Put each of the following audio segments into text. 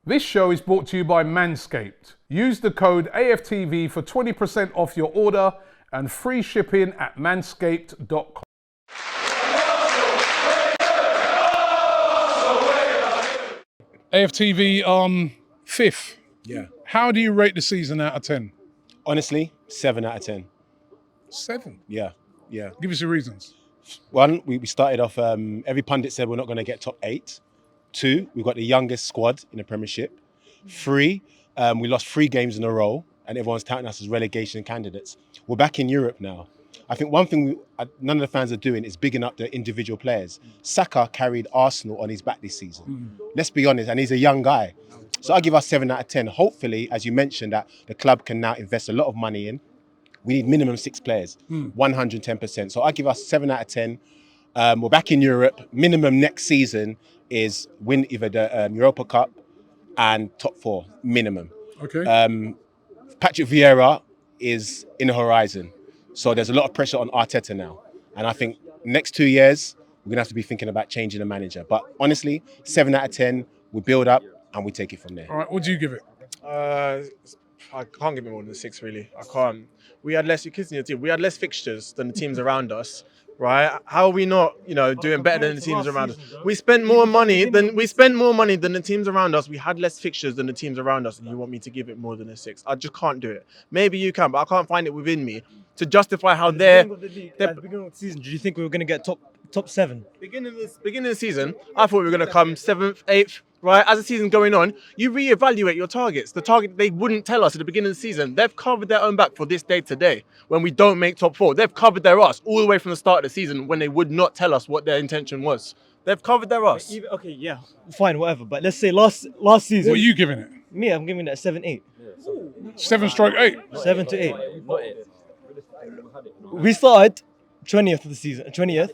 This show is brought to you by Manscaped. Use the code AFTV for 20% off your order and free shipping at manscaped.com. AFTV on 5th. Yeah. How do you rate the season out of 10? Honestly, 7 out of 10. 7. Yeah. Give us your reasons. One, we started off, every pundit said we're not going to get top 8. 2, we've got the youngest squad in the Premiership. 3, we lost 3 games in a row and everyone's touting us as relegation candidates. We're back in Europe now. I think one thing none of the fans are doing is bigging up the individual players. Saka carried Arsenal on his back this season. Let's be honest, and he's a young guy. So I give us 7 out of 10. Hopefully, as you mentioned, that the club can now invest a lot of money in. We need minimum 6 players, 110%. So I give us 7 out of 10. We're back in Europe. Minimum next season is win either the Europa Cup and top 4, minimum. Okay. Patrick Vieira is in the horizon. So there's a lot of pressure on Arteta now. And I think next 2 years, we're going to have to be thinking about changing the manager. But honestly, 7 out of 10, we build up and we take it from there. All right, what do you give it? I can't give it more than 6, really. I can't. We had less kids in your team. We had less fixtures than the teams around us, right? How are we not, doing better than the teams around us? We spent more money than the teams around us. We had less fixtures than the teams around us, and you want me to give it more than a 6? I just can't do it. Maybe you can, but I can't find it within me to justify how they're. At the beginning of the season, did you think we were going to get top 7? Beginning of the season, I thought we were going to come 7th, 8th. Right, as the season's going on, you reevaluate your targets. The target they wouldn't tell us at the beginning of the season, they've covered their own back for this day today. When we don't make top 4, they've covered their ass all the way from the start of the season when they would not tell us what their intention was. They've covered their ass. Okay, yeah, fine, whatever. But let's say last season. What are you giving it? Me, I'm giving it a 7-8. 7/8. 7 to 8. We started 20th of the season. 20th.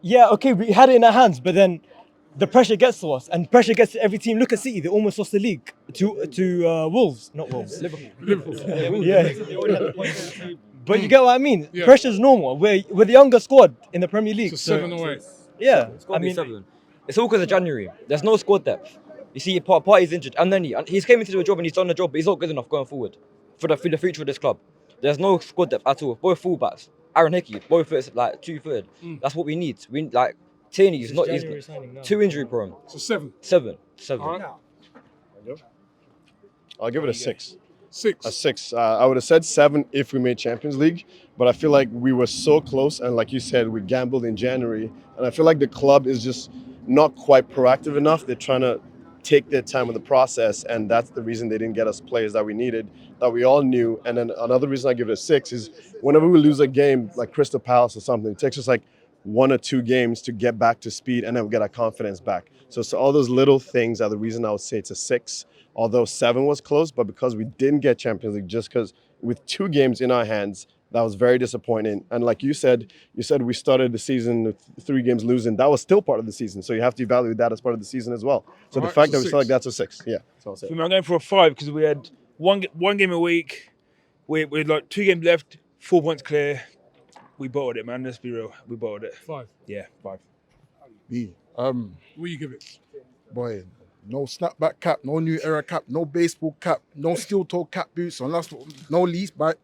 Yeah, okay, we had it in our hands, but then the pressure gets to us, and pressure gets to every team. Look at City; they almost lost the league to Wolves, not Wolves. Liverpool. Yeah. But you get what I mean. Yeah. Pressure's normal. We're the younger squad in the Premier League. So 7 or 8. Yeah, It's got to be 7. It's all because of January. There's no squad depth. You see, Partey's injured, and then he's came into the job and he's done the job, but he's not good enough going forward for the future of this club. There's no squad depth at all. Both fullbacks, Aaron Hickey, both is like 2/3. That's what we need. We like Tierney. He's too injury prone. So 7. 7. All right. I'll give it a 6. 6. A 6. I would have said 7 if we made Champions League, but I feel like we were so close, and like you said, we gambled in January, and I feel like the club is just not quite proactive enough. They're trying to take their time with the process, and that's the reason they didn't get us players that we needed, that we all knew. And then another reason I give it a 6 is whenever we lose a game like Crystal Palace or something, it takes us like 1 or 2 games to get back to speed and then we get our confidence back. So all those little things are the reason I would say it's a 6, although 7 was close, but because we didn't get Champions League, just because with 2 games in our hands, that was very disappointing. And like you said we started the season with 3 games losing. That was still part of the season. So you have to evaluate that as part of the season as well. So the fact that we feel like that's a 6. Yeah, that's all I'll say. I'm going for a 5 because we had one game a week. We had like 2 games left, 4 points clear. We bottled it, man. Let's be real. We bottled it. 5. Yeah, 5. What do you give it? Boy, no snapback cap, no new era cap, no baseball cap, no steel toe cap boots, unless no lease, by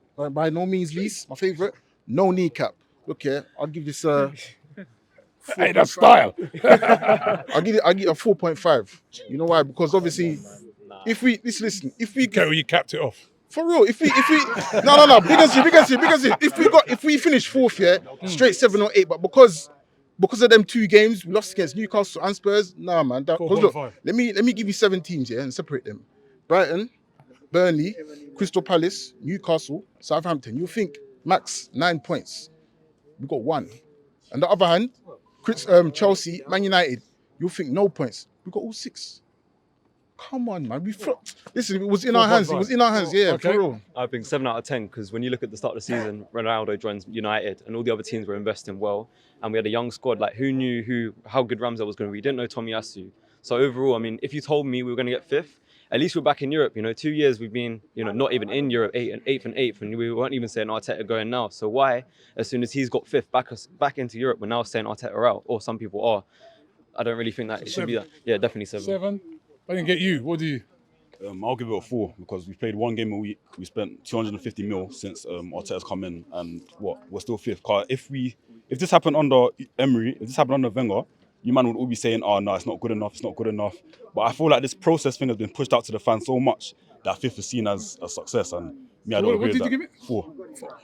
no means lease, my favourite, no knee cap. Look here, I'll give this Hey, that's style. I'll give it a 4.5. You know why? Because obviously, if we Gary, you capped it off. for real, if we no, because if we finish 4th, yeah, straight 7 or 8, but because of them 2 games we lost against Newcastle and Spurs, nah man. Because look, 4.5. let me give you 7 teams, yeah, and separate them. Brighton, Burnley, Crystal Palace, Newcastle, Southampton. You think max 9 points. We got 1. On the other hand, Chelsea, Man United, you think no points. We got all 6. Come on, man. Listen, it was in our hands. It was in our hands, yeah, Okay. for real. I think 7 out of 10 because when you look at the start of the season, Ronaldo joins United and all the other teams were investing well, and we had a young squad. Like who knew how good Ramsdale was going to be? We didn't know Tomiyasu. So overall, I mean, if you told me we were going to get 5th, at least we're back in Europe. 2 years we've been, not even in Europe, 8th, and we weren't even saying Arteta going now. So why, as soon as he's got 5th back into Europe, we're now saying Arteta out, or some people are. I don't really think that it should be that. Yeah, definitely 7. 7. I didn't get you. What do you? I'll give it a 4 because we played one game a week. We spent 250 mil since Arteta's come in, and we're still 5th. 'Cause if this happened under Emery, if this happened under Wenger, you man would all be saying, "Oh no, it's not good enough. It's not good enough." But I feel like this process thing has been pushed out to the fans so much that 5th is seen as a success, and me, I don't agree with that. What did you give it? 4.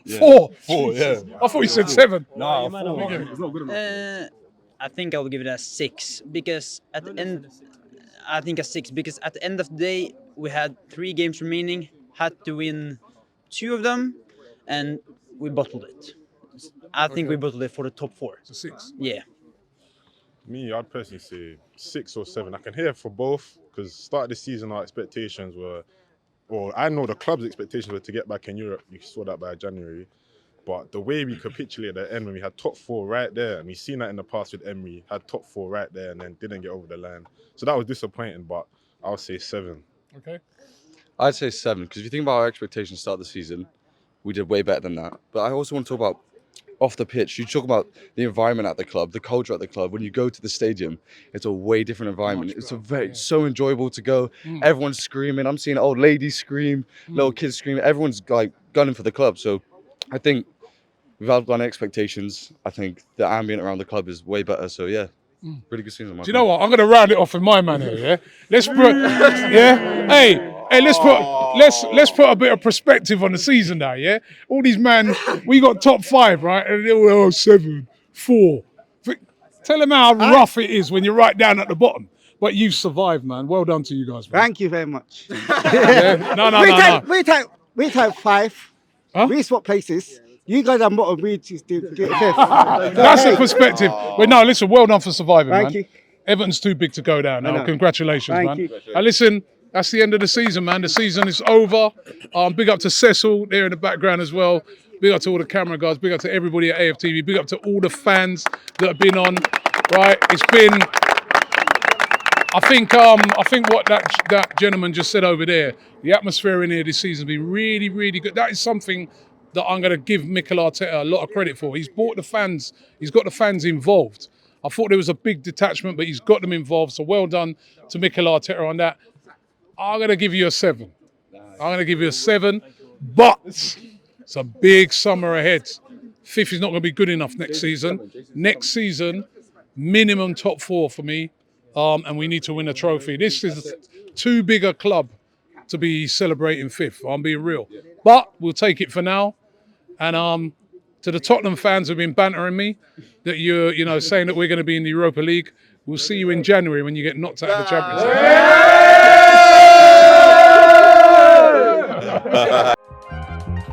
Yeah. 4. 4. Yeah. I thought you said 7. Nah, 4. It's not good enough. I think I will give it a 6 because at the end, I think a 6 because at the end of the day we had 3 games remaining, had to win 2 of them, and we bottled it. I think we bottled it for the top 4. So 6. Yeah. Me, I'd personally say 6 or 7. I can hear for both because start of the season our expectations were, or I know the club's expectations were to get back in Europe. You saw that by January. But the way we capitulated at the end when we had top 4 right there, and we've seen that in the past with Emery, had top 4 right there and then didn't get over the line. So that was disappointing, but I'll say 7. Okay. I'd say 7, because if you think about our expectations at the start of the season, we did way better than that. But I also want to talk about off the pitch. You talk about the environment at the club, the culture at the club. When you go to the stadium, it's a way different environment. It's so enjoyable to go. Everyone's screaming. I'm seeing old ladies scream, little kids scream. Everyone's like gunning for the club. So I think we've outdone expectations. I think the ambient around the club is way better. So yeah, really good season. Do you know what? I'm going to round it off with my man here. Yeah, let's put. Yeah, hey, let's put a bit of perspective on the season now. Yeah, all these man, we got top 5, right? And they were 7, 4. Tell them how rough it is when you're right down at the bottom. But you've survived, man. Well done to you guys, man. Thank you very much. Yeah? No. We take 5. Huh? We swap places. You guys are bottom, we just do get 5th. That's the perspective. But no, listen, well done for surviving, man. Thank you. Everton's too big to go down now. Congratulations, Thank man. you. Listen, that's the end of the season, man. The season is over. Big up to Cecil there in the background as well. Big up to all the camera guys. Big up to everybody at AFTV. Big up to all the fans that have been on. Right, it's been. I think what that gentleman just said over there. The atmosphere in here this season has been really, really good. That is something that I'm going to give Mikel Arteta a lot of credit for. He's brought the fans. He's got the fans involved. I thought there was a big detachment, but he's got them involved. So well done to Mikel Arteta on that. I'm going to give you a 7. I'm going to give you a 7, but it's a big summer ahead. 5th is not going to be good enough next season. Next season, minimum top 4 for me, and we need to win a trophy. This is too big a club to be celebrating 5th. I'm being real. But we'll take it for now. And to the Tottenham fans who've been bantering me, that you're saying that we're going to be in the Europa League, we'll see you in January when you get knocked out of the Champions League.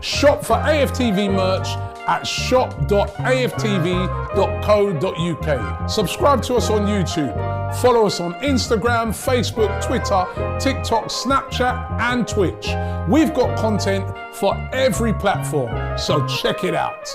Shop for AFTV merch at shop.aftv.co.uk. Subscribe to us on YouTube. Follow us on Instagram, Facebook, Twitter, TikTok, Snapchat, and Twitch. We've got content for every platform, so check it out.